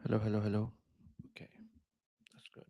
Hello, hello, hello. Okay, that's good.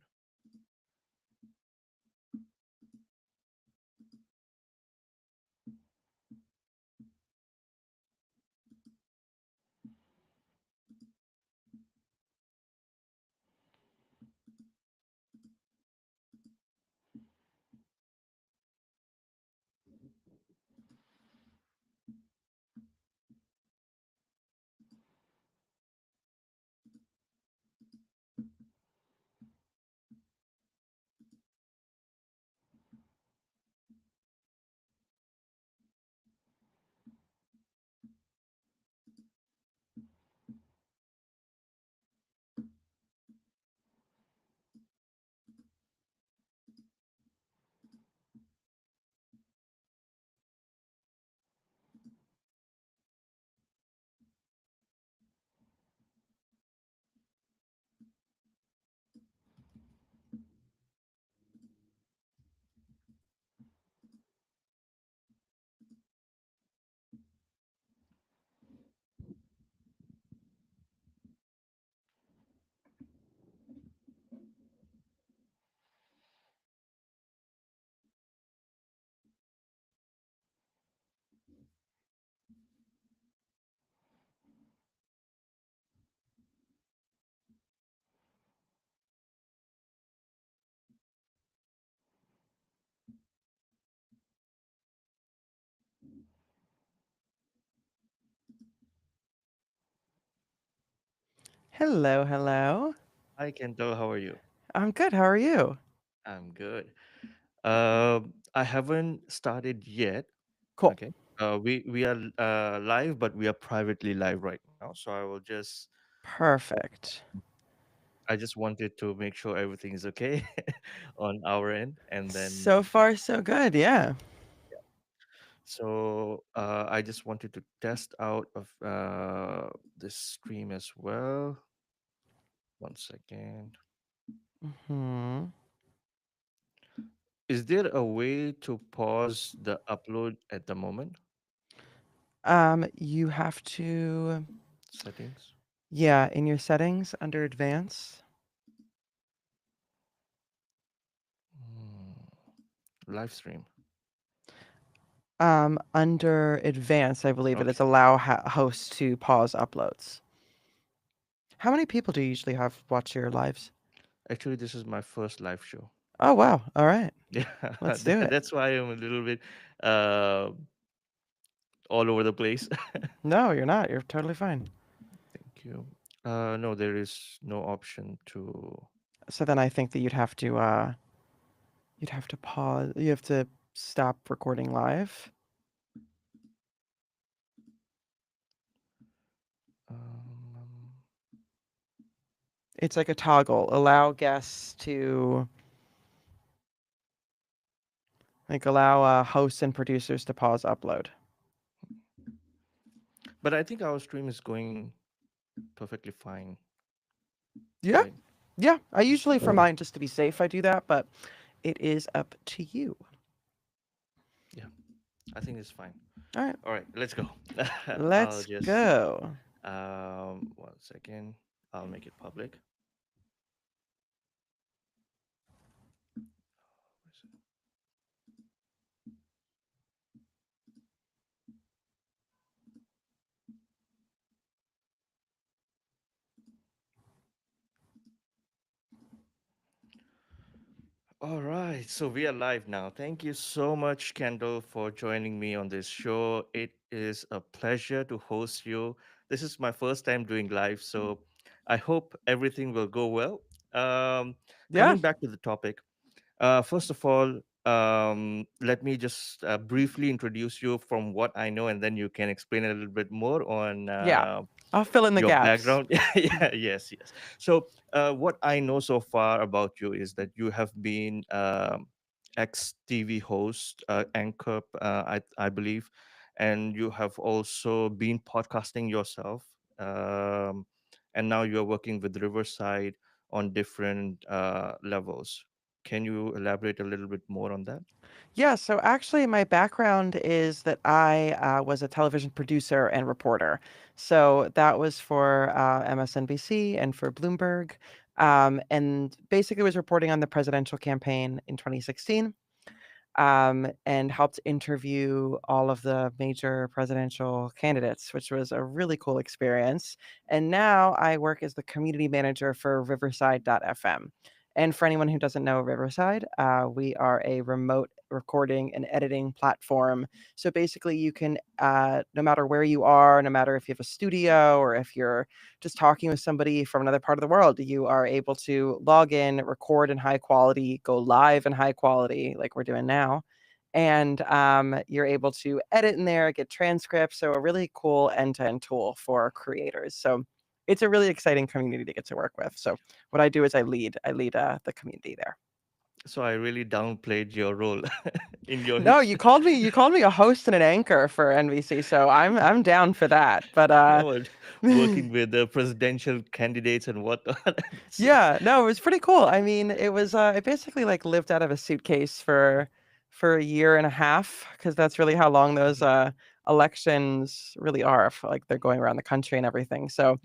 Hello, hello. Hi, Kendall. How are you? I'm good. How are you? I'm good. I haven't started yet. Cool. Okay. We are live, but we are privately live right now. So I will just Perfect. I just wanted to make sure everything is okay on our end, and then So far, so good. Yeah. I just wanted to test out of this stream as well. One second. Hmm. Is there a way to pause the upload at the moment? You have to, Settings. yeah, in your settings under advanced, Hmm. Live stream. under advanced, I believe it is Okay. allow hosts to pause uploads. How many people do you usually have watch your lives? Actually, this is my first live show. Oh, wow. All right. Yeah, Let's do it. that's why I'm a little bit uh, all over the place. No, you're not. You're totally fine. Thank you. No, there is no option to. So then I think that you'd have to pause, you have to stop recording live. Um, It's like a toggle. Allow guests to allow hosts and producers to pause upload. but I think our stream is going perfectly fine, Yeah, right? yeah. I usually for mine just to be safe I do that, but it is up to you. Yeah, I think it's fine. All right, All right, let's go. I'll let's just go. 1 second. I'll make it public. All right, so we are live now. Thank you so much, Kendall, for joining me on this show. It is a pleasure to host you. This is my first time doing live, so I hope everything will go well. Um, Yeah, Coming back to the topic, first of all, let me just briefly introduce you from what I know, and then you can explain a little bit more on yeah. I'll fill in the your gaps. background. Yeah, yes, yes. So what I know so far about you is that you have been ex TV host, anchor, I believe, and you have also been podcasting yourself, and now you're working with Riverside on different levels. Can you elaborate a little bit more on that? Yeah, so actually, my background is that I was a television producer and reporter. So that was for MSNBC and for Bloomberg. And basically was reporting on the presidential campaign in 2016, and helped interview all of the major presidential candidates, which was a really cool experience. And now I work as the community manager for Riverside.fm. And for anyone who doesn't know Riverside, we are a remote recording and editing platform. So basically, you can, no matter where you are, no matter if you have a studio or if you're just talking with somebody from another part of the world, you are able to log in, record in high quality, go live in high quality, like we're doing now. And you're able to edit in there, get transcripts. So, a really cool end to end tool for creators. So, it's a really exciting community to get to work with. So, what I do is I lead the community there. So I really downplayed your role in your No, you called me a host and an anchor for NBC, so I'm down for that. But no, working with the presidential candidates and whatnot. It's, yeah, no, it was pretty cool. I mean, it was I basically like lived out of a suitcase for a year and a half because that's really how long those Mhm. elections really are. Like they're going around the country and everything. So,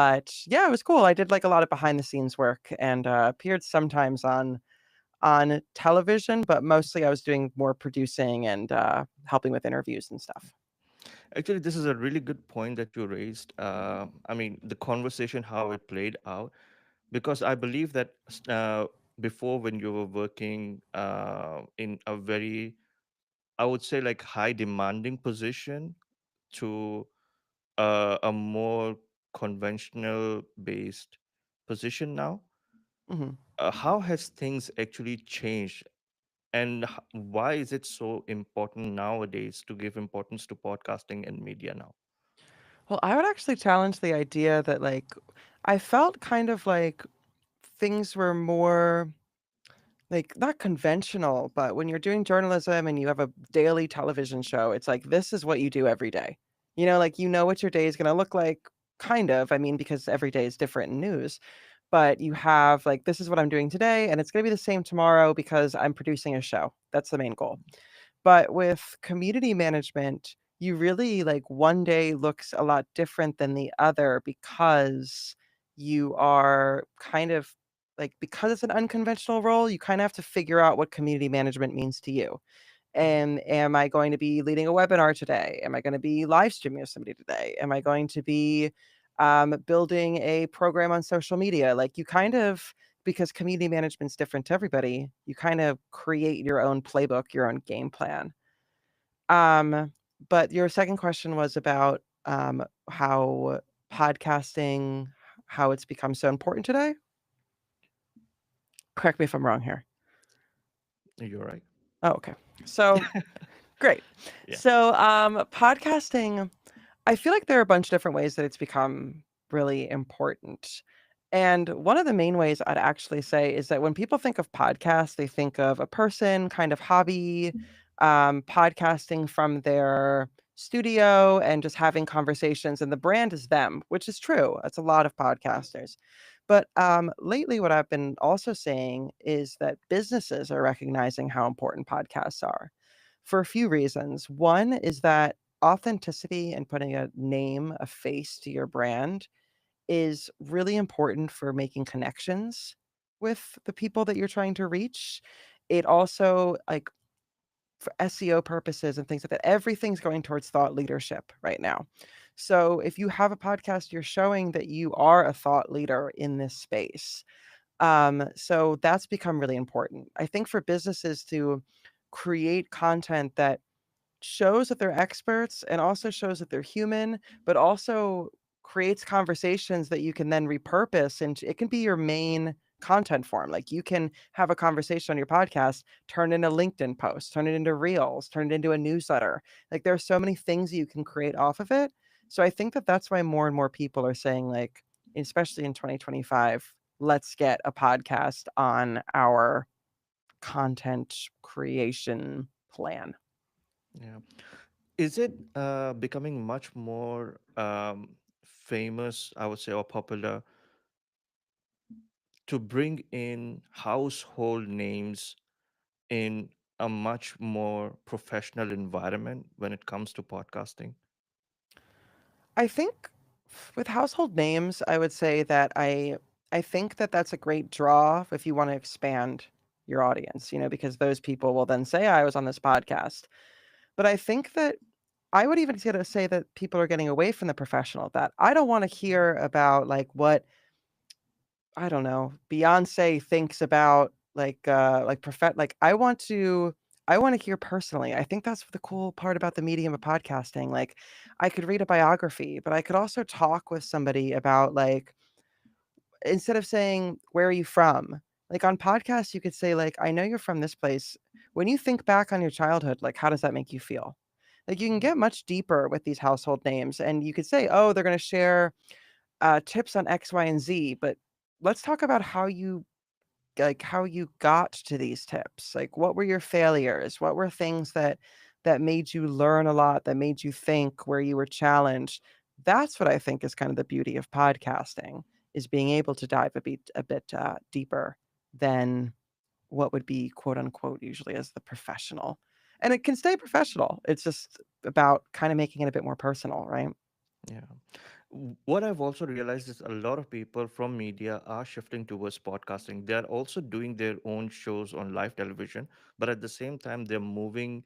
but yeah, it was cool. I did like a lot of behind the scenes work and appeared sometimes on television, but mostly I was doing more producing and helping with interviews and stuff. Actually, this is a really good point that you raised. I mean, the conversation, how it played out, because I believe that before, when you were working in a very, I would say, like high demanding position to a more conventional based position now, Mhm. how has things actually changed? And why is it so important nowadays to give importance to podcasting and media now? Well, I would actually challenge the idea that like I felt kind of like things were more like not conventional, but when you're doing journalism and you have a daily television show, it's like this is what you do every day. Like you know what your day is going to look like kind of. I mean because every day is different in news, but you have like this is what I'm doing today and it's going to be the same tomorrow because I'm producing a show. That's the main goal. But with community management, you really like one day looks a lot different than the other because you are kind of like because it's an unconventional role, you kind of have to figure out what community management means to you. Mhm. And am I going to be leading a webinar today? Am I going to be live streaming with somebody today? Am I going to be building a program on social media? Like you kind of, because community management's different to everybody, you kind of create your own playbook, your own game plan. Um, but your second question was about how podcasting, how it's become so important today. Correct me if I'm wrong here. You're right. Oh, okay. So great. Yeah. So podcasting, I feel like there are a bunch of different ways that it's become really important. And one of the main ways I'd actually say is that when people think of podcasts, they think of a person, kind of hobby, podcasting from their studio and just having conversations. And the brand is them, which is true. That's a lot of podcasters. But lately, what I've been also saying is that businesses are recognizing how important podcasts are for a few reasons. One is that authenticity and putting a name, a face to your brand is really important for making connections with the people that you're trying to reach. It also, like, for SEO purposes and things like that, everything's going towards thought leadership right now. So if you have a podcast, you're showing that you are a thought leader in this space. So that's become really important. I think for businesses to create content that shows that they're experts and also shows that they're human, but also creates conversations that you can then repurpose and it can be your main content form. Like you can have a conversation on your podcast, turn it into LinkedIn posts, turn it into reels, turn it into a newsletter. Like there are so many things you can create off of it. So I think that that's why more and more people are saying like, especially in 2025, let's get a podcast on our content creation plan. Yeah. Is it becoming much more famous, I would say, or popular to bring in household names in a much more professional environment when it comes to podcasting? I think with household names, I would say that I think that that's a great draw if you want to expand your audience, because those people will then say I was on this podcast. But I think that I would even to say that people are getting away from the professional. That I don't want to hear about like what I don't know, Beyoncé thinks about like I want to hear personally. I think that's the cool part about the medium of podcasting. Like I could read a biography, but I could also talk with somebody about like instead of saying where are you from? Like on podcasts you could say like I know you're from this place. When you think back on your childhood, like how does that make you feel? Like you can get much deeper with these household names and you could say, "Oh, they're going to share tips on X, Y, and Z," but let's talk about how you got to these tips. Like, what were your failures? What were things that made you learn a lot, that made you think, where you were challenged? That's what I think is kind of the beauty of podcasting is being able to dive a bit deeper than what would be quote unquote usually as the professional. And it can stay professional. It's just about kind of making it a bit more personal, right? Yeah. What I've also realized is a lot of people from media are shifting towards podcasting. They're also doing their own shows on live television, but at the same time, they're moving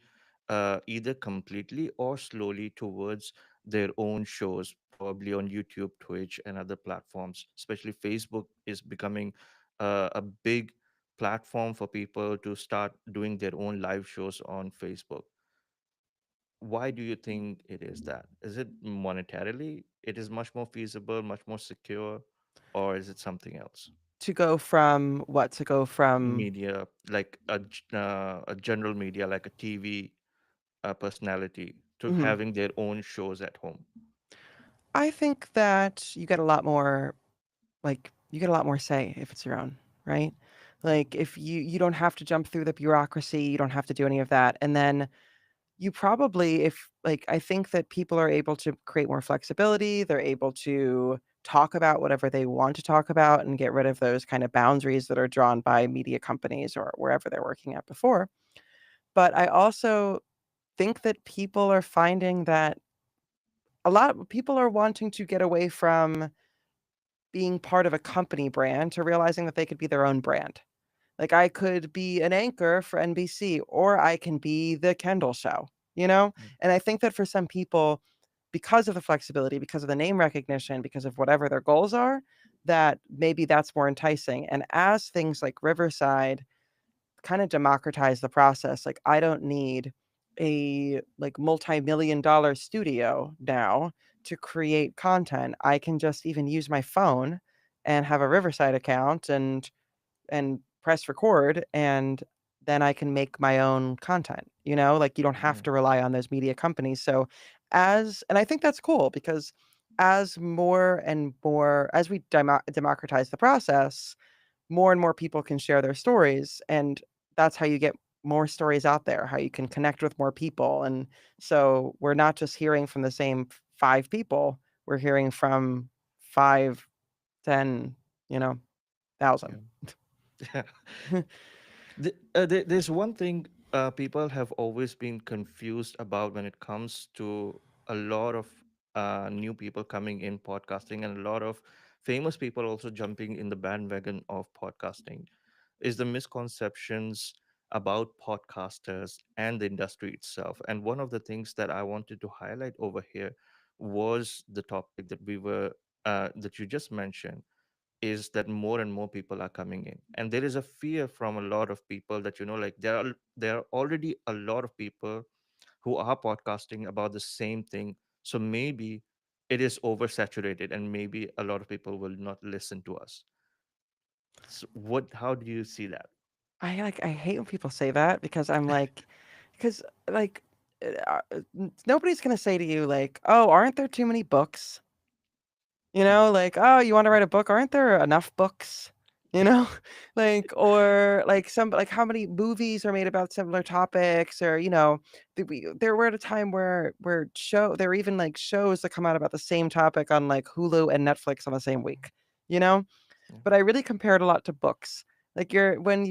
either completely or slowly towards their own shows, probably on YouTube, Twitch, and other platforms. Especially Facebook is becoming a big platform for people to start doing their own live shows on Facebook. Why do you think it is that? Is it monetarily? It is much more feasible, much more secure, or is it something else? To go from what? To go from Media, like a general media, like a TV personality, to mhm. having their own shows at home. I think that you get a lot more say if it's your own, right? Like if you don't have to jump through the bureaucracy, you don't have to do any of that. And then you probably if like I think that people are able to create more flexibility, they're able to talk about whatever they want to talk about and get rid of those kind of boundaries that are drawn by media companies or wherever they're working at before. But I also think that people are finding that a lot of people are wanting to get away from being part of a company brand to realizing that they could be their own brand. Like I could be an anchor for NBC or I can be the Kendall show, you know? Mm. And I think that for some people, because of the flexibility, because of the name recognition, because of whatever their goals are, that maybe that's more enticing. And as things like Riverside kind of democratize the process. Like I don't need a like multi-million dollar studio now to create content. I can just even use my phone and have a Riverside account and press record and then I can make my own content. Like you don't have Yeah, to rely on those media companies. So and I think that's cool because as more and more as we democratize the process, more and more people can share their stories and that's how you get more stories out there, how you can connect with more people. And so we're not just hearing from the same five people, we're hearing from five, 10, you know, thousand. yeah. There's one thing people have always been confused about when it comes to a lot of new people coming in podcasting and a lot of famous people also jumping in the bandwagon of podcasting is the misconceptions about podcasters and the industry itself. And one of the things that I wanted to highlight over here was the topic that you just mentioned, is that more and more people are coming in, and there is a fear from a lot of people that like there are already a lot of people who are podcasting about the same thing. So maybe it is oversaturated and maybe a lot of people will not listen to us. So how do you see that? I hate when people say that because I'm like, because like, nobody's gonna say to you like, oh, aren't there too many books? Like, "Oh, you wanna write a book? Aren't there enough books?" You know? Like, or, like, how many movies are made about similar topics or, there were at a time where there were even, like, shows that come out about the same topic on, like, Hulu and Netflix on the same week, you know? Yeah. but I really compare it a lot to books. Like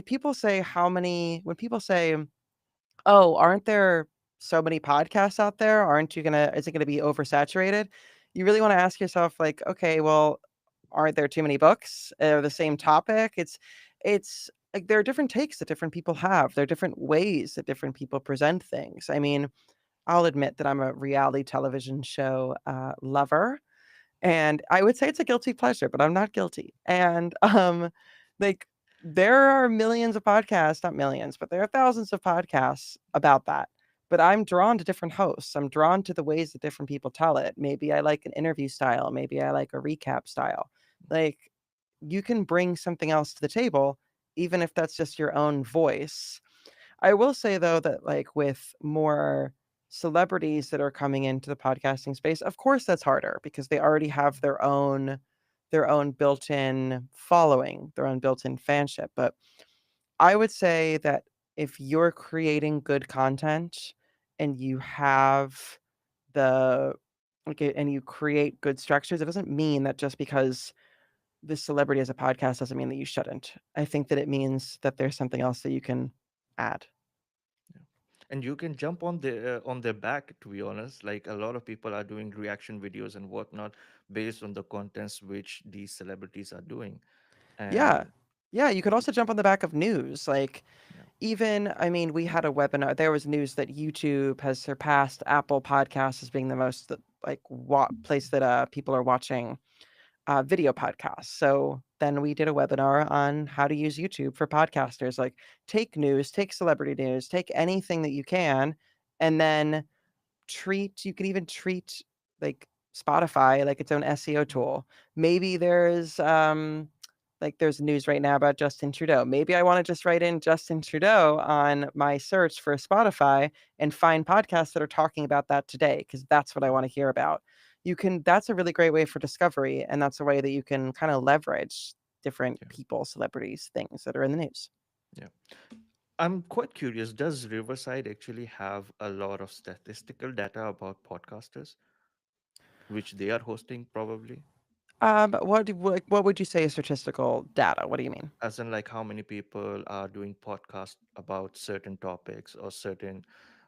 people say when people say, "Oh, aren't there so many podcasts out there? Is it gonna be oversaturated?" You really want to ask yourself, like, okay, well, aren't there too many books? The same topic? It's like there are different takes that different people have. There are different ways that different people present things. I mean, I'll admit that I'm a reality television show lover, and I would say it's a guilty pleasure, but I'm not guilty. And, like, there are millions of podcasts, not millions, but there are thousands of podcasts about that. But I'm drawn to different hosts. I'm drawn to the ways that different people tell it. Maybe I like an interview style. Maybe I like a recap style. Like, you can bring something else to the table, even if that's just your own voice. I will say though that like with more celebrities that are coming into the podcasting space, of course that's harder because they already have their own built-in following, their own built-in fanship. But I would say that if you're creating good content and you have the and you create good structures, it doesn't mean that just because this celebrity has a podcast doesn't mean that you shouldn't. I think that it means that there's something else that you can add. Yeah. And you can jump on their back, to be honest. Like a lot of people are doing reaction videos and whatnot based on the contents which these celebrities are doing. Yeah. And Yeah, you could also jump on the back of news. Like, yeah, even, I mean, we had a webinar. There was news that YouTube has surpassed Apple Podcasts as being the most like place that people are watching video podcasts. So then we did a webinar on how to use YouTube for podcasters. Like, take news, take celebrity news, take anything that you can, and then you could even treat like Spotify like its own SEO tool. Maybe there's news right now about Justin Trudeau. Maybe I want to just write in Justin Trudeau on my search for Spotify and find podcasts that are talking about that today because that's what I want to hear about. That's a really great way for discovery, and that's a way that you can kind of leverage different yeah, people, celebrities, things that are in the news. yeah. I'm quite curious. Does Riverside actually have a lot of statistical data about podcasters, which they are hosting probably? What would you say is statistical data? What do you mean? As in, like, how many people are doing podcasts about certain topics or certain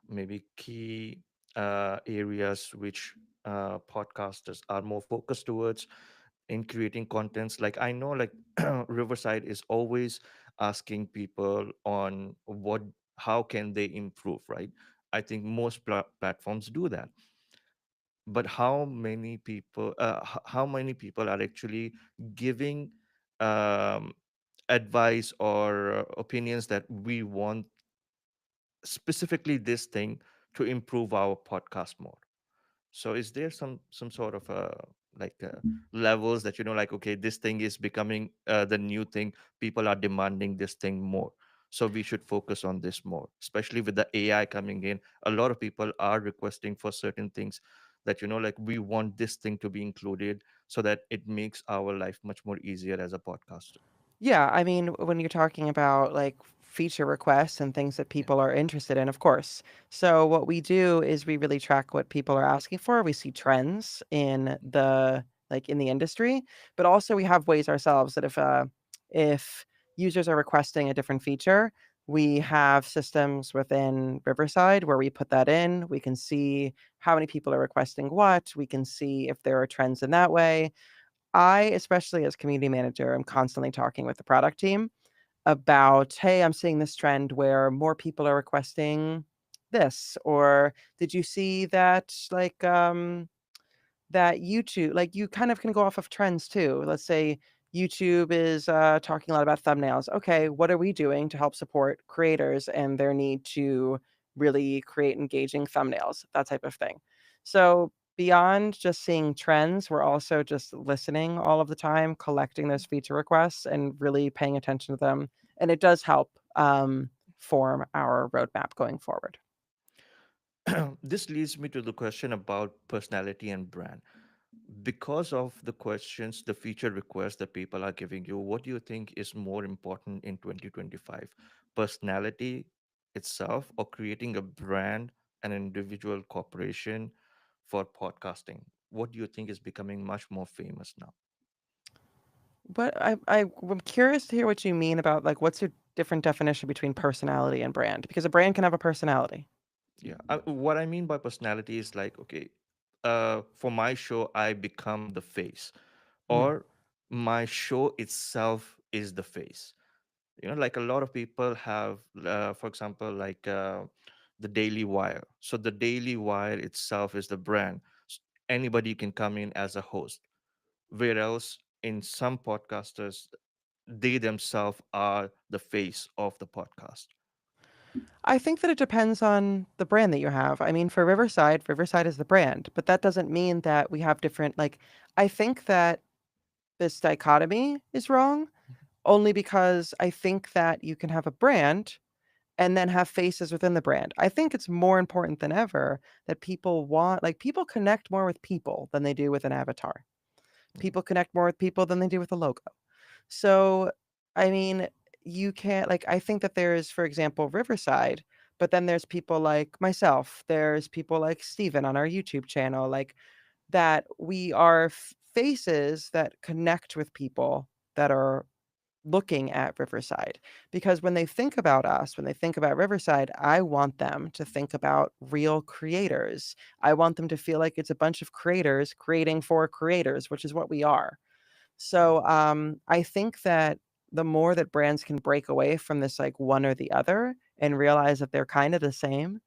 maybe key areas which podcasters are more focused towards in creating contents. Like I know, like Riverside is always asking people on how can they improve, right? I think most platforms do that, but how many people are actually giving um, advice or opinions that we want specifically this thing to improve our podcast more? So is there some sort of like levels that, like, okay, this thing is becoming the new thing, people are demanding this thing more, so we should focus on this more, especially with the AI coming in. A lot of people are requesting for certain things that, like, we want this thing to be included so that it makes our life much more easier as a podcaster. Yeah, I mean, when you're talking about like feature requests and things that Yeah. people are interested in, of course. So what we do is we really track what people are asking for. We see trends in the industry, but also we have ways ourselves that if users are requesting a different feature, we have systems within Riverside where we put that in. We can see how many people are requesting what. We can see if there are trends in that way. I, especially as community manager, am constantly talking with the product team about, hey, I'm seeing this trend where more people are requesting this, or did you see that that YouTube, like you kind of can go off of trends too. Let's say YouTube is talking a lot about thumbnails. Okay, what are we doing to help support creators and their need to really create engaging thumbnails, that type of thing. So beyond just seeing trends, we're also just listening all of the time, collecting those feature requests and really paying attention to them. And it does help form our roadmap going forward. This leads me to the question about personality and brand. Because of the questions, the feature requests that people are giving you, what do you think is more important in 2025? Personality itself, or creating a brand, an individual corporation for podcasting? What do you think is becoming much more famous now? I'm curious to hear what you mean about like what's your different definition between personality and brand because a brand can have a personality. Yeah. What I mean by personality is like, okay, for my show, I become the face, Mhm. or my show itself is the face. Like a lot of people have, for example, like the Daily Wire. So the Daily Wire itself is the brand. Anybody can come in as a host. Whereas in some podcasters, they themselves are the face of the podcast. I think that it depends on the brand that you have. I mean, for Riverside, Riverside is the brand, but that doesn't mean that we have different like I think that this dichotomy is wrong only because I think that you can have a brand and then have faces within the brand. I think it's more important than ever that people want like people connect more with people than they do with an avatar. Yeah. People connect more with people than they do with a logo. So, I mean, you can't like I think that there's, for example, Riverside, but then there's people like myself. There's people like Steven on our YouTube channel, like that we are faces that connect with people that are looking at Riverside. Because when they think about us, when they think about Riverside, I want them to think about real creators. I want them to feel like it's a bunch of creators creating for creators, which is what we are. So I think that the more that brands can break away from this like one or the other and realize that they're kind of the same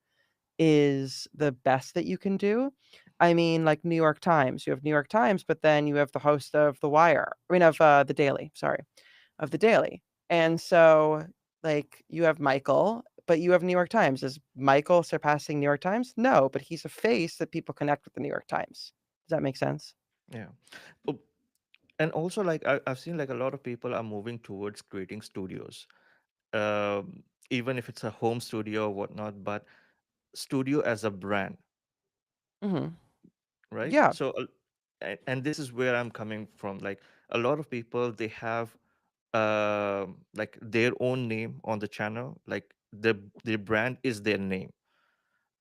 is the best that you can do. I mean, like New York Times, you have New York Times, but then you have the host of The Wire. I mean, of the Daily, sorry, of the Daily. And so, like, you have Michael, but you have New York Times. Is Michael surpassing New York Times? No, but he's a face that people connect with the New York Times. Does that make sense? Yeah. Oh, and also, like I've seen, like a lot of people are moving towards creating studios, even if it's a home studio or whatnot. But studio as a brand, Hmm. right? Yeah. So, and this is where I'm coming from. Like a lot of people, they have like their own name on the channel. Like their brand is their name,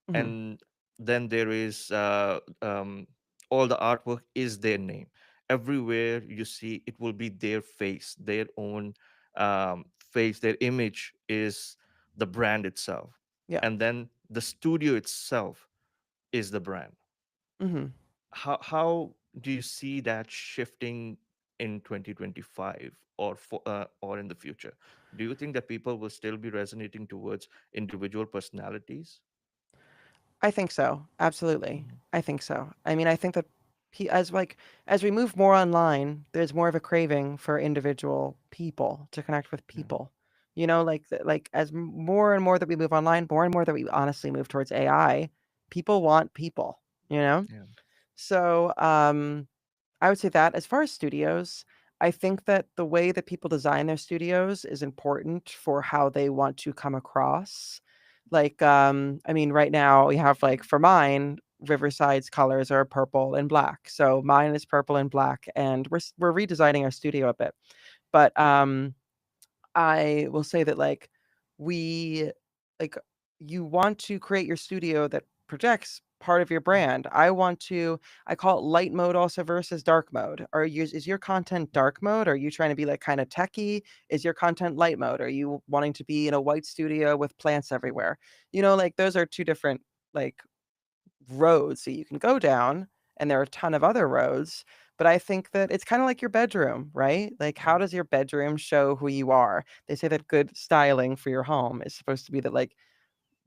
Hmm. and then there is all the artwork is their name. Everywhere you see, it will be their face, their own face. Their image is the brand itself, Yeah. and then the studio itself is the brand. Hmm. How do you see that shifting in 2025 or in the future? Do you think that people will still be resonating towards individual personalities? I think so. Absolutely. Mhm. I think so. I mean, I think that as like as we move more online, there's more of a craving for individual people to connect with Yeah, people. You know, like like as more and more that we move online, more and more that we honestly move towards AI, people want people, you know? yeah, So, I would say that as far as studios, I think that the way that people design their studios is important for how they want to come across. Like, I mean, right now we have like for mine, Riverside's colors are purple and black. So mine is purple and black, and we're redesigning our studio a bit. But I will say that we like you want to create your studio that projects part of your brand. I call it light mode also versus dark mode. Is your content dark mode? Are you trying to be like kind of techie? Is your content light mode? Are you wanting to be in a white studio with plants everywhere? You know, like those are two different like roads that you can go down, and there are a ton of other roads. But I think that it's kind of like your bedroom, right? Like, yeah. how does your bedroom show who you are? They say that good styling for your home is supposed to be that, like,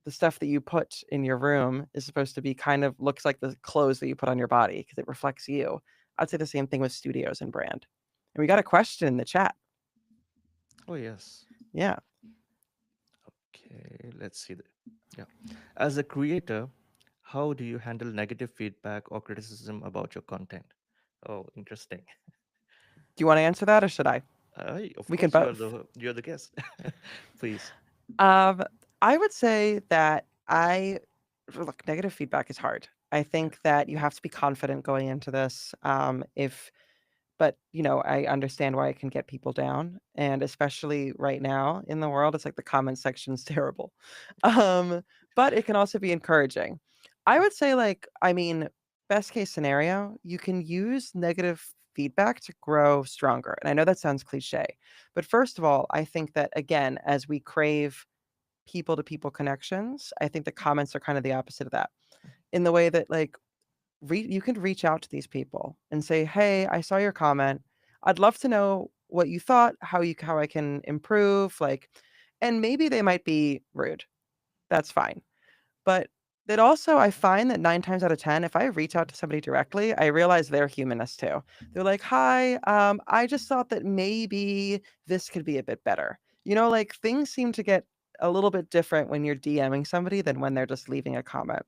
the stuff that you put in your room is supposed to be kind of looks like the clothes that you put on your body because it reflects you. I'd say the same thing with studios and brand. And we got a question in the chat. Oh, yes. Yeah. Okay, let's see. Yeah. As a creator, how do you handle negative feedback or criticism about your content? Oh, interesting. Do you want to answer that or should I? Of We can course, both. you're the guest. Please. Um, I would say that look, negative feedback is hard. I Yeah. think that you have to be confident going into this. But you know, I understand why it can get people down, and especially right now in the world, it's like the comment section's terrible. Um, but it can also be encouraging. I would say, like, I mean, best case scenario, you can use negative. feedback to grow stronger. And I know that sounds cliche, but first of all, I think that again, as we crave people to people connections, I think the comments are kind of the opposite of that. In the way that like you can reach out to these people and say, "Hey, I saw your comment. I'd love to know what you thought, how I can improve." Like, and maybe they might be rude. That's fine. But that also, I find that 9 times out of 10, if I reach out to somebody directly, I realize they're humanness too. They're like, "Hi, I just thought that maybe this could be a bit better." Like things seem to get a little bit different when you're DMing somebody than when they're just leaving a comment.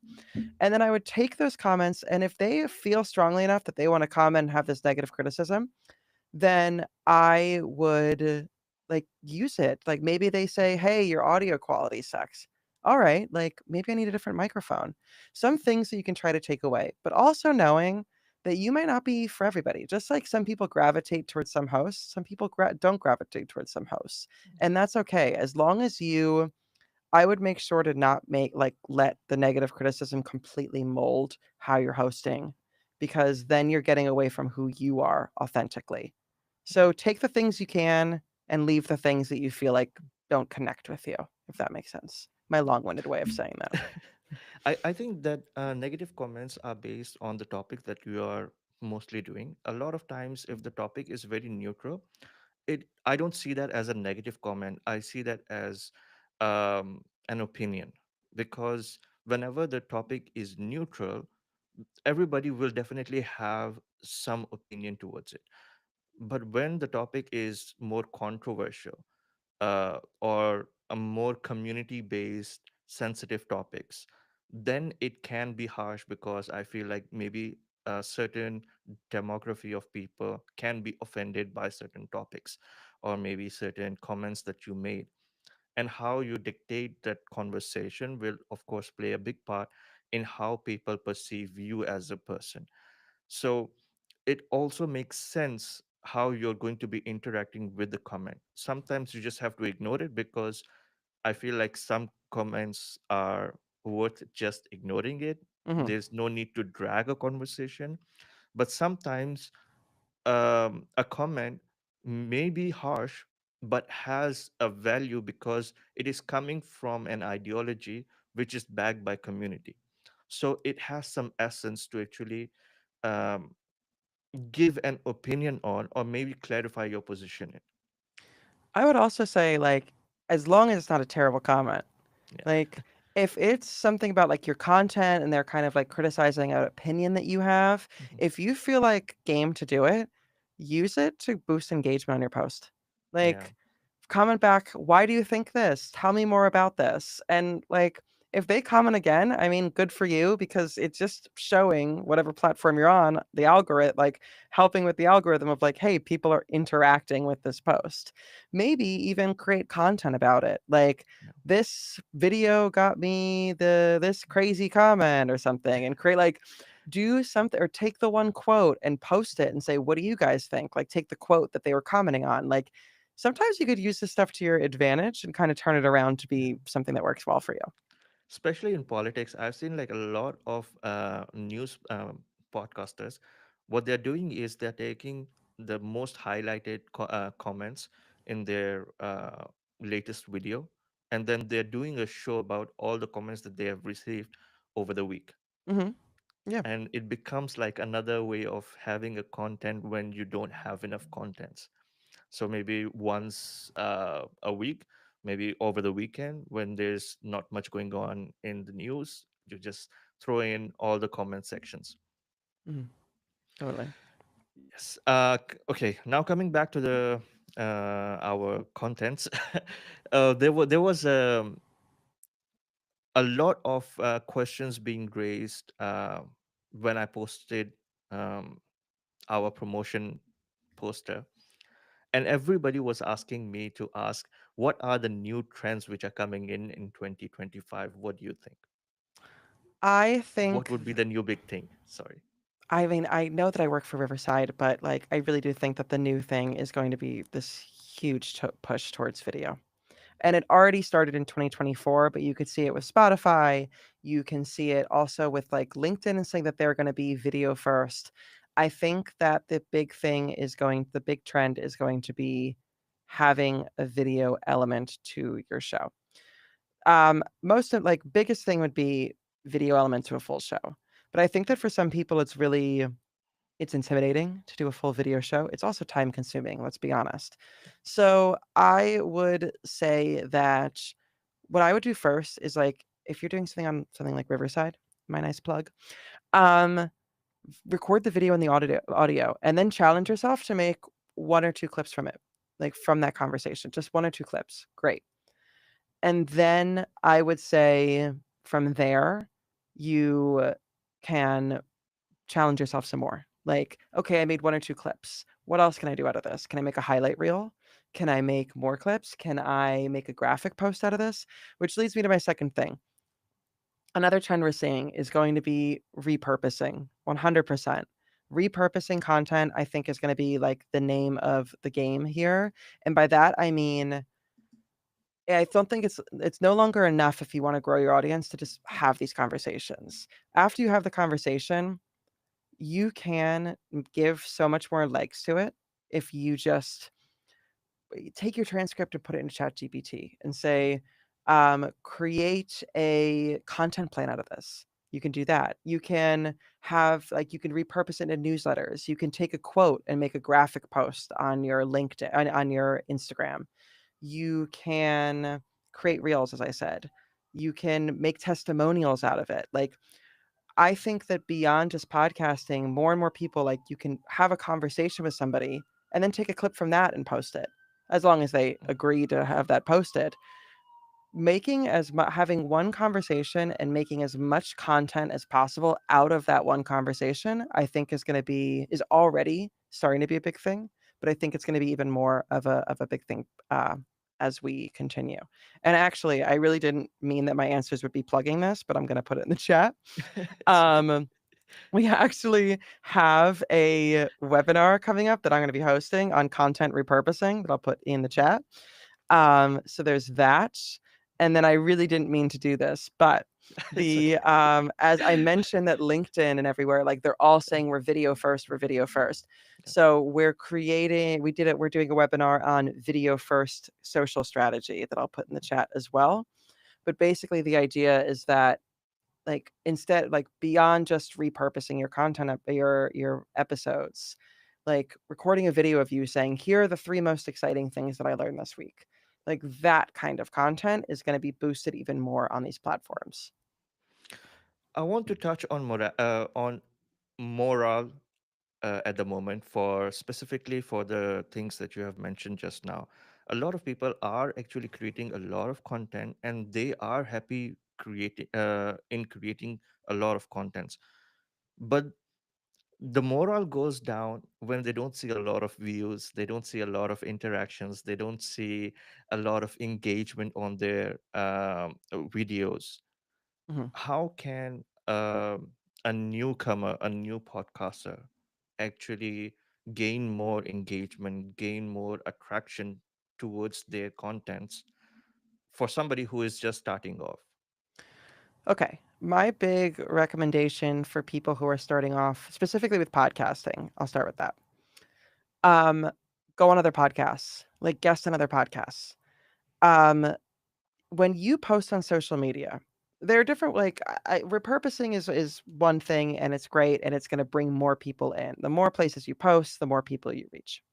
And then I would take those comments, and if they feel strongly enough that they want to comment and have this negative criticism, then I would, like, use it. Like, maybe they say, "Hey, your audio quality sucks." Alright, like, maybe I need a different microphone. Some things that you can try to take away, but also knowing that you might not be for everybody. Just like some people gravitate towards some hosts, some people don't gravitate towards some hosts, and that's okay, as long as you I would make sure to not let the negative criticism completely mold how you're hosting, because then you're getting away from who you are authentically. So take the things you can and leave the things that you feel like don't connect with you, if that makes sense. My long-winded way of saying that. I think that negative comments are based on the topic that you are mostly doing. A lot of times, if the topic is very neutral, I don't see that as a negative comment. I see that as an opinion, because whenever the topic is neutral, everybody will definitely have some opinion towards it. But when the topic is more controversial, or a more community based sensitive topics, then it can be harsh, because I feel like maybe a certain demography of people can be offended by certain topics, or maybe certain comments that you made. And how you dictate that conversation will, of course, play a big part in how people perceive you as a person. So it also makes sense how you're going to be interacting with the comment. Sometimes you just have to ignore it, because I feel like some comments are worth just ignoring it. Mhm. There's no need to drag a conversation. But sometimes a comment may be harsh, but has a value, because it is coming from an ideology which is backed by community. So it has some essence to actually um, give an opinion on, or maybe clarify your position in. I would also say, like, as long as it's not a terrible comment. Yeah. Like, if it's something about, like, your content and they're kind of, like, criticizing an opinion that you have, Mhm. if you feel like game to do it, use it to boost engagement on your post. Yeah. Like, comment back, "Why do you think this? Tell me more about this." And, like, if they comment again, I mean, good for you, because it's just showing whatever platform you're on, the algorithm, like, helping with the algorithm of, like, "Hey, people are interacting with this post." Maybe even create content about it. Like, Yeah. "This video got me this crazy comment," or something, and create, like, do something, or take the one quote and post it and say, "What do you guys think?" Like, take the quote that they were commenting on. Like, sometimes you could use this stuff to your advantage and kind of turn it around to Yeah. be something that works well for you. Especially in politics, I've seen like a lot of news podcasters. What they're doing is they're taking the most highlighted comments in their latest video, and then they're doing a show about all the comments that they have received over the week. Hmm. Yeah. And it becomes like another way of having a content when you don't have enough contents. So maybe once a week, maybe over the weekend, when there's not much going on in the news, you just throw in all the comment sections. Hmm. Totally. Yes. Okay. Now coming back to the our contents, there was a lot of questions being raised when I posted um, our promotion poster, and everybody was asking me to ask, what are the new trends which are coming in 2025? What do you think? I What think, would be the new big thing? Sorry. I mean, I know that I work for Riverside, but like, I really do think that the new thing is going to be this huge push towards video. And it already started in 2024, but you could see it with Spotify. You can see it also with like LinkedIn and saying that they're going to be video first. I think that the big trend is going to be having a video element to your show. Most of like biggest thing would be video element to a full show. But I think that for some people it's intimidating to do a full video show. It's also time consuming, let's be honest. So I would say that what I would do first is like if you're doing something on something like Riverside, my nice plug, um, record the video and the audio and then challenge yourself to make one or two clips from it, like from that conversation, just one or two clips. Great. And then I would say from there, you can challenge yourself some more. Like, okay, I made one or two clips. What else can I do out of this? Can I make a highlight reel? Can I make more clips? Can I make a graphic post out of this? Which leads me to my second thing. Another trend we're seeing is going to be repurposing 100%. Repurposing content, I think, is going to be like the name of the game here. And by that, I mean, I don't think it's no longer enough if you want to grow your audience to just have these conversations. After you have the conversation, you can give so much more legs to it if you just take your transcript and put it into ChatGPT and say, create a content plan out of this. You can do that. You can have like you can repurpose it in newsletters. You can take a quote and make a graphic post on your LinkedIn on your Instagram. You can create reels, as I said. You can make testimonials out of it. Like I think that beyond just podcasting, more and more people like you can have a conversation with somebody and then take a clip from that and post it, as long as they agree to have that posted. Having one conversation and making as much content as possible out of that one conversation, I think is already starting to be a big thing, but I think it's going to be even more of a big thing as we continue. And actually, I really didn't mean that my answers would be plugging this, but I'm going to put it in the chat. It's okay. Um, we actually have a webinar coming up that I'm going to be hosting on content repurposing that I'll put in the chat. So there's that. And then I really didn't mean to do this, but It's okay. the as I mentioned that LinkedIn and everywhere, like they're all saying we're video first, we're video first. Yeah. So we're doing a webinar on video first social strategy that I'll put in the chat as well. But basically the idea is that like instead like beyond just repurposing your content your episodes, like recording a video of you saying here are the three most exciting things that I learned this week, like that kind of content is going to be boosted even more on these platforms. I want to touch on moral at the moment for specifically for the things that you have mentioned just now. A lot of people are actually creating a lot of content and they are happy creating a lot of contents, but the morale goes down when they don't see a lot of views, they don't see a lot of interactions, they don't see a lot of engagement on their videos. Mhm. How can a newcomer, a new podcaster, actually gain more engagement, gain more attraction towards their contents for somebody who is just starting off? Okay, my big recommendation for people who are starting off specifically with podcasting, I'll start with that. um Go on other podcasts, like guest on other podcasts. um when you post on social media, there are different like repurposing is one thing and it's great and it's going to bring more people in. The more places you post, the more people you reach.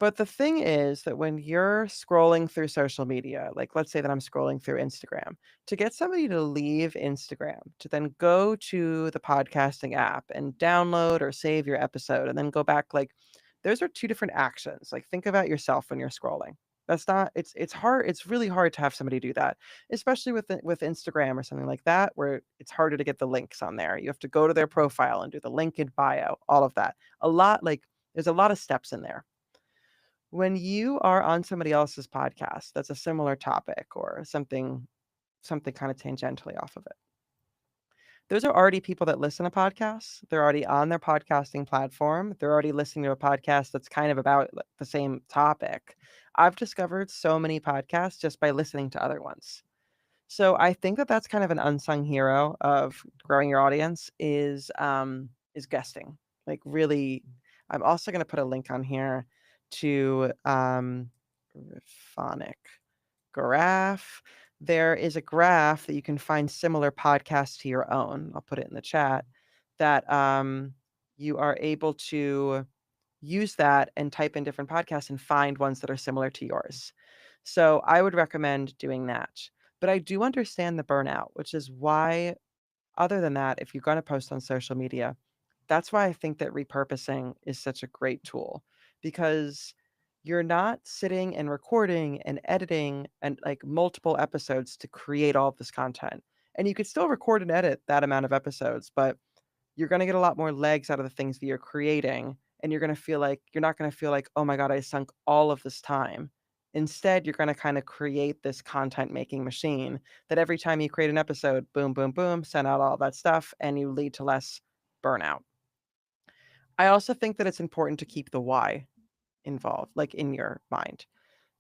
But the thing is that when you're scrolling through social media, like let's say that I'm scrolling through Instagram, to get somebody to leave Instagram, to then go to the podcasting app and download or save your episode and then go back, like those are two different actions. Like think about yourself when you're scrolling. That's not it's hard, it's really hard to have somebody do that, especially with Instagram or something like that, where it's harder to get the links on there. You have to go to their profile and do the link in bio, all of that. A lot like there's a lot of steps in there. When you are on somebody else's podcast that's a similar topic or something kind of tangentially off of it, those are already people that listen to podcasts. They're already on their podcasting platform. They're already listening to a podcast that's kind of about the same topic. I've discovered so many podcasts just by listening to other ones. So I think that that's kind of an unsung hero of growing your audience is guesting. like really. I'm also going to put a link on here to phonic graph. There is a graph that you can find similar podcasts to your own. I'll put it in the chat that you are able to use that and type in different podcasts and find ones that are similar to yours. So I would recommend doing that. But I do understand the burnout, which is why, other than that, if you're going to post on social media, that's why I think that repurposing is such a great tool because you're not sitting and recording and editing and like multiple episodes to create all of this content. And you could still record and edit that amount of episodes, but you're going to get a lot more legs out of the things that you're creating. And you're not going to feel like, oh my God, I sunk all of this time. Instead, you're going to kind of create this content making machine that every time you create an episode, boom, boom, boom, send out all that stuff, and you lead to less burnout. I also think that it's important to keep the why involved, like in your mind.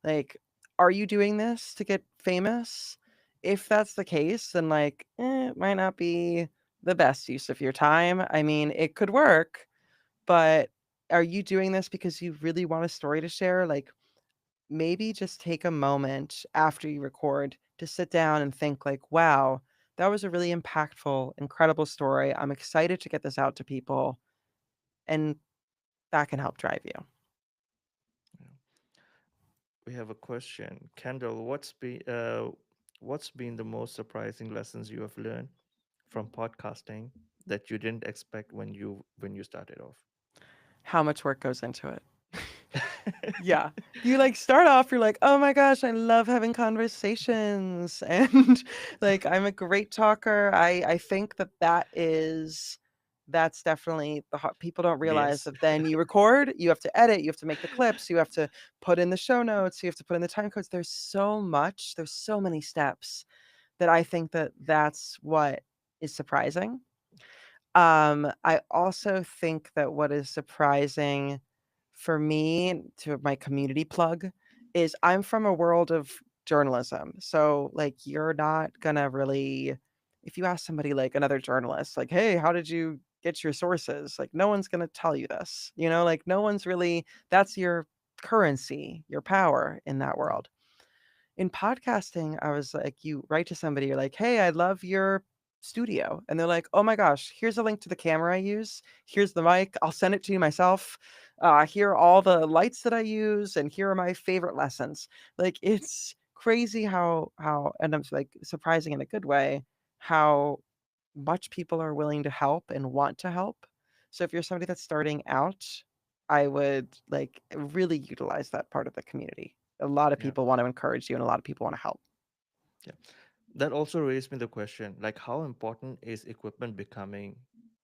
Like, are you doing this to get famous? If that's the case, then it might not be the best use of your time. I mean, it could work, but are you doing this because you really want a story to share? Like, maybe just take a moment after you record to sit down and think, like, wow, that was a really impactful, incredible story. I'm excited to get this out to people. And that can help drive you. Yeah. We have a question. Kendall, what's been the most surprising lessons you have learned from podcasting that you didn't expect when you started off? How much work goes into it? Yeah. You start off, you're like, "Oh my gosh, I love having conversations." And I'm a great talker. I think that that's definitely people don't realize Yes. that then you record, you have to edit, you have to make the clips, you have to put in the show notes, you have to put in the time codes. There's so many steps that I think that that's what is surprising. I also think that what is surprising for me, to my community plug, is I'm from a world of journalism. So, you're not gonna really, if you ask somebody like another journalist, like, hey, how did you get your sources? Like, no one's gonna tell you this, no one's really, that's your currency, your power in that Yeah. world. In podcasting, I was like, you write to somebody, you're like, hey, I love your studio. And they're like, oh my gosh, here's a link to the camera I use. Here's the mic. I'll send it to you myself. Here are all the lights that I use, and here are my favorite lessons. It's crazy and I'm surprising in a good way, how much people are willing to help and want to help. So if you're somebody that's starting out, I would really utilize that part of the community. A lot of Yeah. people want to encourage you and a lot of people want to help. Yeah. That also raised me the question, like how important is equipment becoming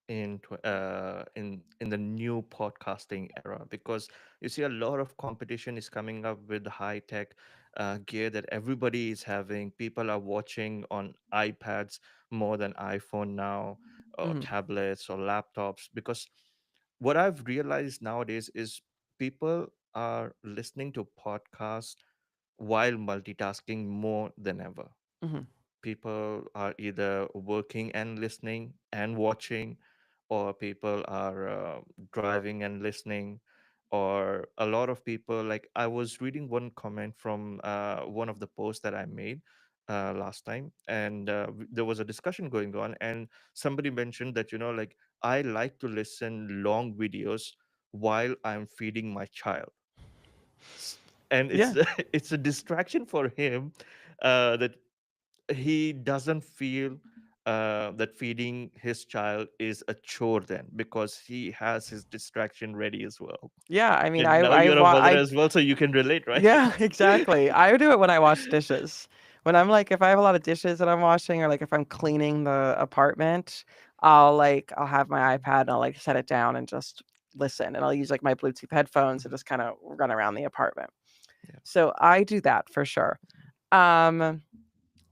in the new podcasting era? Because you see a lot of competition is coming up with high tech gear that everybody is having. People are watching on iPads more than iPhone now, or Mhm, tablets or laptops. Because what I've realized nowadays is people are listening to podcasts while multitasking more than ever. mhm, People are either working and listening and watching, or people are driving and listening, or a lot of people, like I was reading one comment from one of the posts that I made last time, and there was a discussion going on, and somebody mentioned that, like, I like to listen long videos while I'm feeding my child. And it's yeah. it's a distraction for him, that he doesn't feel that feeding his child is a chore then, because he has his distraction ready as well. Yeah, I mean, And now you're a mother as well, so you can relate, right? yeah, exactly. I do it when I wash dishes. When I'm if I have a lot of dishes that I'm washing, or if I'm cleaning the apartment, I'll have my iPad and I'll set it down and just listen. And I'll use my Bluetooth headphones and Mhm. just kind of run around the apartment. Yeah. So I do that for sure. Um,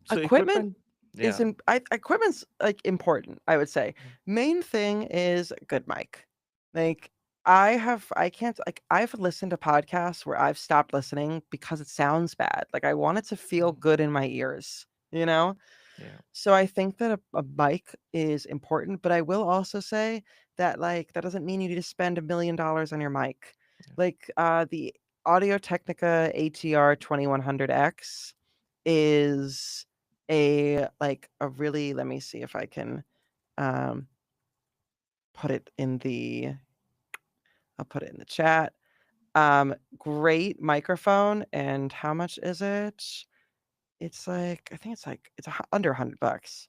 So Equipment equipment, yeah. equipment's important, I would say. Main thing is good mic. Like I can't I've listened to podcasts where I've stopped listening because it sounds bad. I want it to feel Mhm. good in my ears, you know? Yeah. So I think that a mic is important, but I will also say that like that doesn't mean you need to spend $1 million on your mic. Yeah. Like the Audio Technica ATR 2100X is a really, let me see if I can um put it in the I'll put it in the chat. Great microphone, and how much is it? It's like I think it's like it's under $100.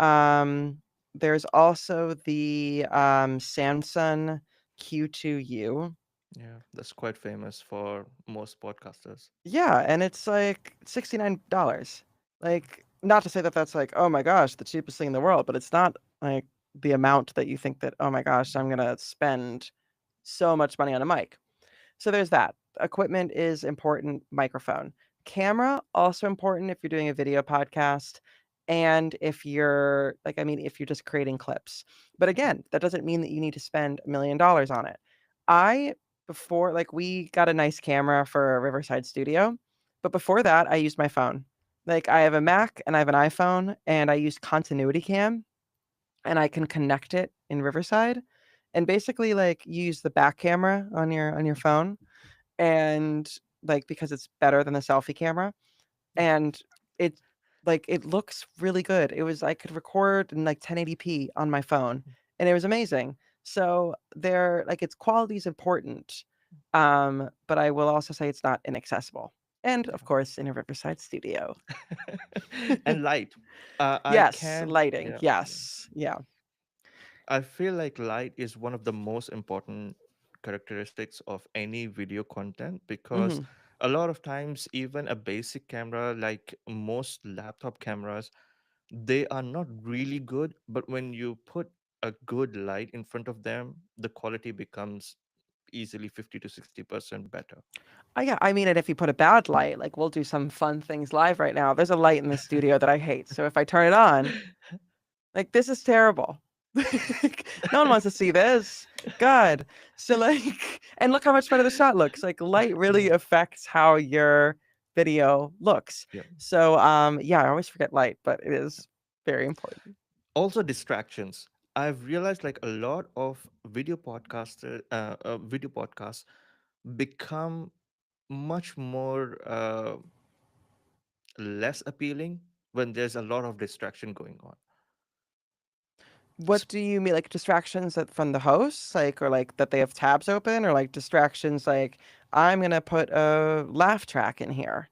Um, there's also the Samsung Q2U. Yeah. That's quite famous for most podcasters. Yeah, and it's like $69. Like, not to say that that's like, oh my gosh, the cheapest thing in the world, but it's not like the amount that you think that, oh my gosh, I'm gonna spend so much money on a mic. So there's that. Equipment is important, microphone. Camera, also important if you're doing a video podcast and if you're like, I mean, if you're just creating clips. But again, that doesn't mean that you need to spend $1 million on it. I, before, like, we got a nice camera for a Riverside studio, but before that, I used my phone. Like, I have a Mac and I have an iPhone, and I used Continuity Cam, and I can connect it in Riverside and basically like use the back camera on your phone and like because it's better than the selfie camera and it like it looks really good. It was I could record in like 1080p on my phone and it was amazing. So there like its quality is important. But I will also say it's not inaccessible. And of course in a Riverside studio. And light. I Yes, can't. lighting. Yeah. Yeah. Yes. Yeah. I feel like light is one of the most important characteristics of any video content because Mhm. a lot of times, even a basic camera, like most laptop cameras, they are not really good. But when you put a good light in front of them, the quality becomes easily 50 to 60% better. Oh, yeah, I mean, and if you put a bad light, like we'll do some fun things live right now. There's a light in the studio that I hate. So if I turn it on, like this is terrible. Like, no one wants to see this. God. So like and look how much better the shot looks. Like light really Yeah. affects how your video looks. Yeah. So yeah, I always forget light, but it is very important. Also, distractions. I've realized like a lot of video podcasts become much more less appealing when there's a lot of distraction going on. S- What do you mean, like distractions that from the hosts, like or like that they have tabs open, or like distractions like I'm gonna put a laugh track in here?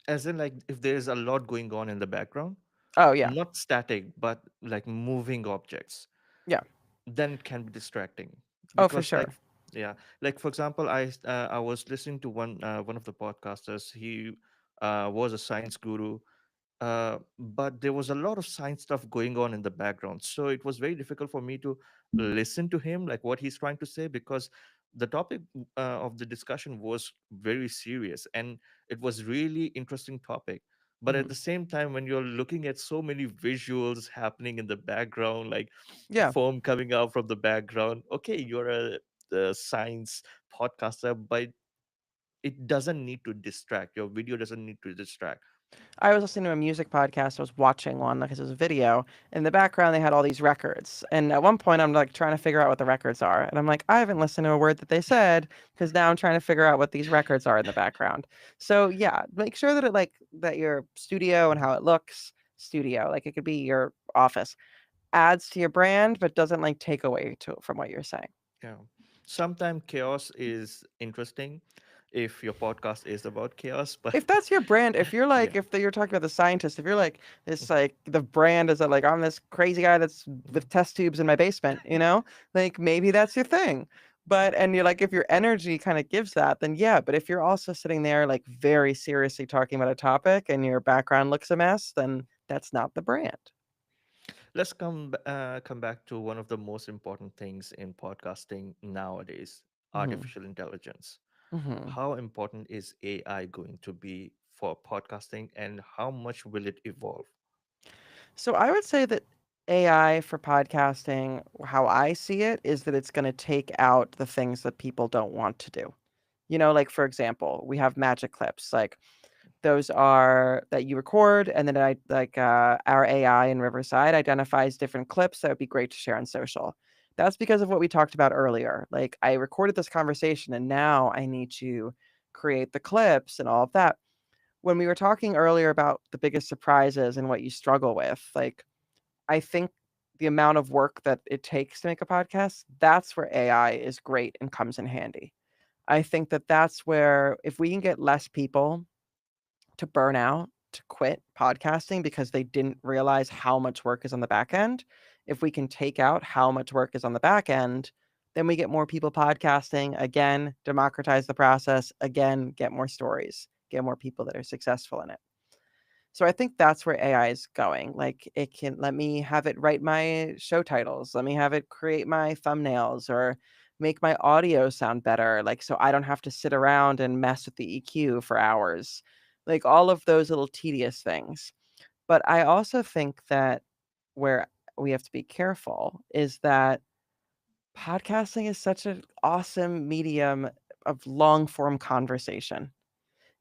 As in, like, if there's a lot going on in the background, Oh yeah. not static, but like moving objects, Yeah. then it can be distracting. Oh, for Because, like, sure. yeah, like for example, I was listening to one of the podcasters. He was a science guru, but there was a lot of science stuff going on in the background, so it was very difficult for me to listen to him, like what he's trying to say, because the topic of the discussion was very serious and it was really interesting topic. But at Mhm. the same time, when you're looking at so many visuals happening in the background, like Yeah. foam coming out from the background, okay, you're a science podcaster, but it doesn't need to distract. Your video doesn't need to distract. I was listening to a music podcast. I was watching one because it was a video. In the background, they had all these records. And at one point, I'm like trying to figure out what the records are. And I'm like, I haven't listened to a word that they said because now I'm trying to figure out what these records are in the background. So yeah, make sure that it like that your studio and how it looks, studio, like it could be your office, adds to your brand, but doesn't like take away from what you're saying. Yeah. Sometimes chaos is interesting if your podcast is about chaos, but If that's your brand, if you're yeah. like, you're talking about the scientist, if you're like this, like the brand is that like I'm this crazy guy that's with test tubes in my basement, like maybe that's your thing. But and you're like, if your energy kind of gives that, then yeah. But if you're also sitting there like very seriously talking about a topic and your background looks a mess, then that's not the brand. Let's come back to one of the most important things in podcasting nowadays, Hmm. artificial intelligence. Hmm. How important is AI going to be for podcasting and how much will it evolve? So I would say that AI for podcasting, how I see it, is that it's going to take out the things that people don't want to do. Like for example, we have magic clips. Like Those are that you record, and then our AI in Riverside identifies different clips that would be great to share on social. That's because of what we talked about earlier. Like, I recorded this conversation, and now I need to create the clips and all of that. When we were talking earlier about the biggest surprises and what you struggle with, like, I think the amount of work that it takes to make a podcast, that's where AI is great and comes in handy. I think that that's where if we can get less people to burn out, to quit podcasting because they didn't realize how much work is on the back end, if we can take out how much work is on the back end, then we get more people podcasting, again, democratize the process, again, get more stories, get more people that are successful in it. So I think that's where AI is going. Like, it can let me have it write my show titles, let me have it create my thumbnails, or make my audio sound better. Like, so I don't have to sit around and mess with the EQ for hours. Like, all of those little tedious things. But I also think that where we have to be careful is that podcasting is such an awesome medium of long form conversation.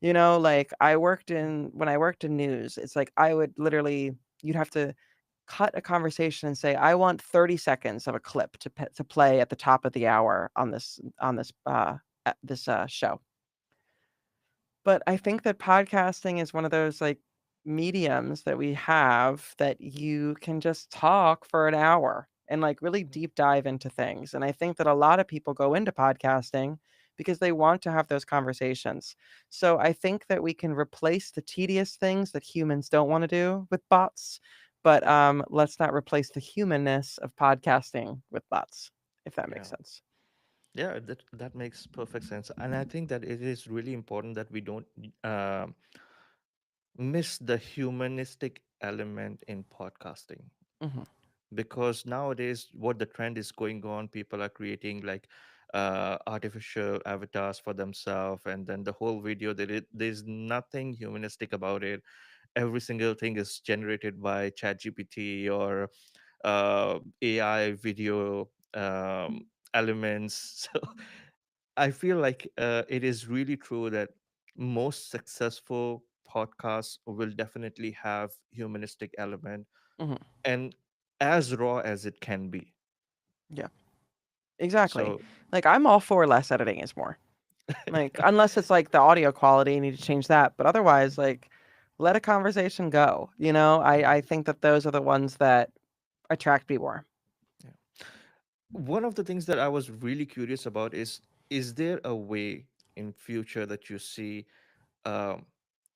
Like, when I worked in news, it's like I would literally you'd have to cut a conversation and say, "I want 30 seconds of a clip to play at the top of the hour on this show." But I think that podcasting is one of those, like, mediums that we have that you can just talk for an hour and, like, really deep dive into things, and I think that a lot of people go into podcasting because they want to have those conversations. So I think that we can replace the tedious things that humans don't wanna do with bots, but, let's not replace the humanness of podcasting with bots, if that Yeah. makes sense. Yeah, that makes perfect sense. And I think that it is really important that we don't uh, miss the humanistic element in podcasting, Mhm, because nowadays what the trend is going on, people are creating like artificial avatars for themselves, and then the whole video there's nothing humanistic about it. Every single thing is generated by ChatGPT or AI video elements. So I feel like it is really true that most successful podcasts will definitely have humanistic element, mhm, and as raw as it can be. yeah, exactly. So Like, I'm all for less editing is more. Like, unless it's, like, the audio quality, you need to change that, but otherwise, like, let a conversation go, you know? I Mhm. think that those are the ones that attract me more. Yeah. One of the things that I was really curious about is there a way in future that you see um,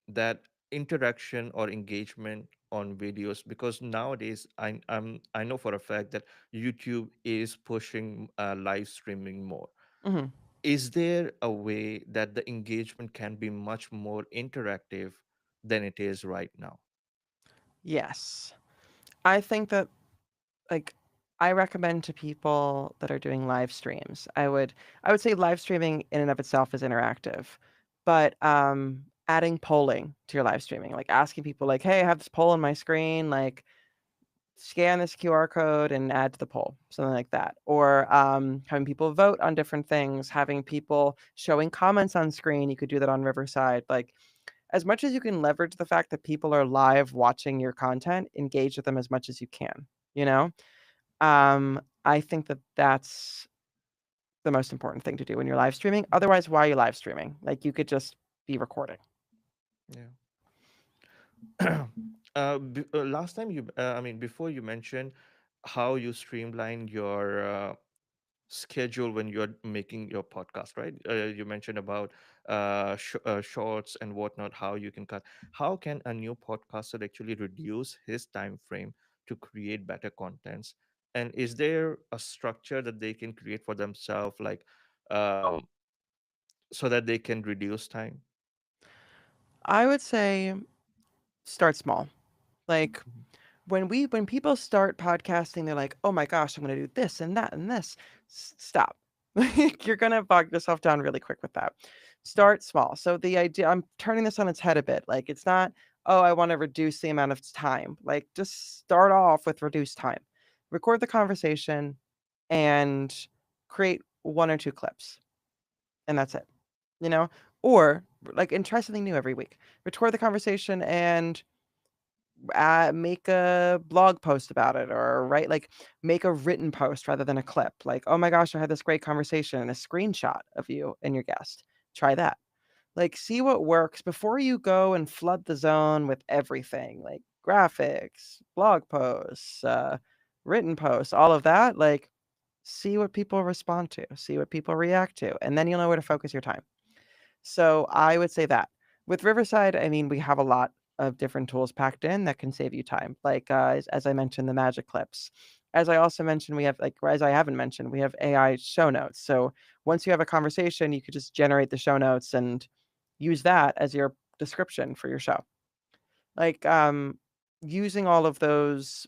that interaction or engagement on videos, because nowadays I know for a fact that YouTube is pushing live streaming more. Mhm. Is there a way that the engagement can be much more interactive than it is right now? Yes. I think that, like, I recommend to people that are doing live streams, I would say live streaming in and of itself is interactive, but, adding polling to your live streaming, like, asking people like, "Hey, I have this poll on my screen, like, scan this QR code and add to the poll," something like that. Or having people vote on different things, having people showing comments on screen. You could do that on Riverside. Like, as much as you can leverage the fact that people are live watching your content, engage with them as much as you can. You know, I think that that's the most important thing to do when you're live streaming. Otherwise, why are you live streaming? Like, you could just be recording. Yeah. Last time I mean, before you mentioned how you streamline your schedule when you're making your podcast, right? You mentioned about shorts and whatnot, how you can cut. How can a new podcaster actually reduce his time frame to create better contents? And is there a structure that they can create for themselves, like um, so that they can reduce time? I would say start small. Like, Mhm. when people start podcasting, they're like, "Oh my gosh, I'm gonna do this and that and this." Stop. Like, you're gonna bog yourself down really quick with that. Start small. So the idea, I'm turning this on its head a bit. Like, it's not, "Oh, I wanna reduce the amount of time." Like, just start off with reduced time. Record the conversation and create 1 or 2 clips, and that's it, you know? Or like, and try something new every week. Record the conversation and make a blog post about it, or write like make a written post rather than a clip. Like, oh my gosh, I had this great conversation, and a screenshot of you and your guest. Try that. Like, see what works before you go and flood the zone with everything, like graphics, blog posts, written posts, all of that. Like, see what people respond to, see what people react to, and then you'll know where to focus your time. So I would say that. With Riverside, I mean, we have a lot of different tools packed in that can save you time. Like, as I mentioned, the magic clips. As I also mentioned, we have, like, or as I haven't mentioned, we have AI show notes. So once you have a conversation, you could just generate the show notes and use that as your description for your show. Like, using all of those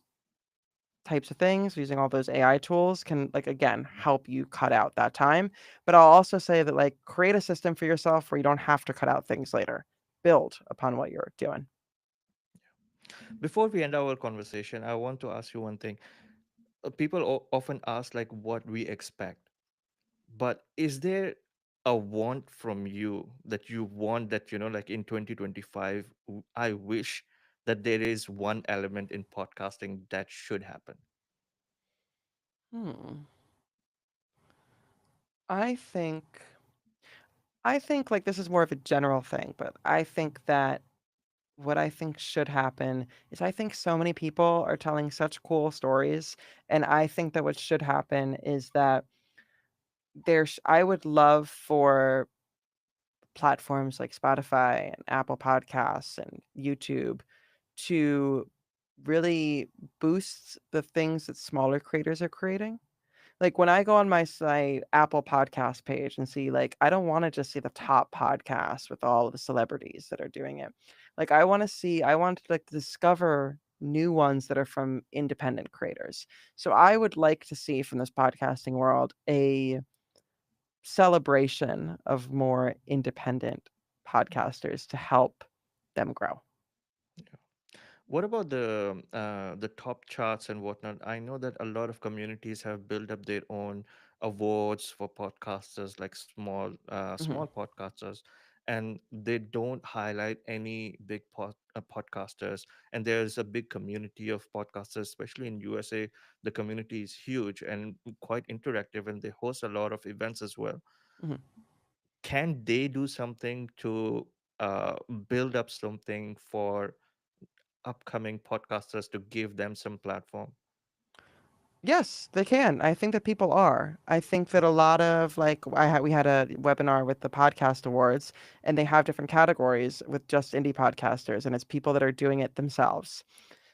types of things, using all those AI tools can, like, again, help you cut out that time. But I'll also say that, like, create a system for yourself where you don't have to cut out things later. Build upon what you're doing. Before we end our conversation, I want to ask you one thing. People often ask like what we expect, but is there a want from you that you want that, like in 2025, I wish that there is one element in podcasting that should happen? Hmm. I think I think like this is more of a general thing, but I think that what I think should happen is I think so many people are telling such cool stories, and I think that what should happen is that I would love for platforms like Spotify and Apple Podcasts and YouTube to really boost the things that smaller creators are creating. Like, when I go on my site Apple Podcast page and see, like, I don't want to just see the top podcasts with all of the celebrities that are doing it. Like, I want to like discover new ones that are from independent creators. So I would like to see from this podcasting world a celebration of more independent podcasters to help them grow. What about the top charts and whatnot? I know that a lot of communities have built up their own awards for podcasters, like Mhm, small podcasters, and they don't highlight any big podcasters. And there's a big community of podcasters, especially in USA. The community is huge and quite interactive, and they host a lot of events as well. mhm. Can they do something to uh, build up something for upcoming podcasters to give them some platform? Yes, they can. I think that people are. I think that a lot of like we had a webinar with the podcast awards, and they have different categories with just indie podcasters, and it's people that are doing it themselves.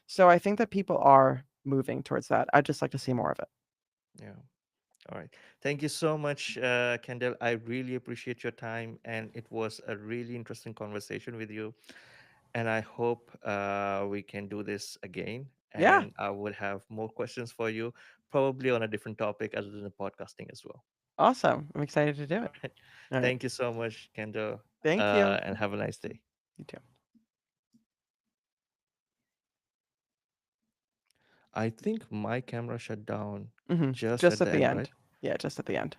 So I think that people are moving towards that. I'd just like to see more of it. Yeah. All right. Thank you so much, Kendall. I really appreciate your time, and it was a really interesting conversation with you. And I hope we can do this again. Yeah, And I would have more questions for you, probably on a different topic other than the podcasting as well. awesome. I'm excited to do All it. right. All right. Thank you so much, Kendall, Thank you. and have a nice day. You too. I think my camera shut down Hmm. just Just at at the the end, end. right? Yeah, just at the end.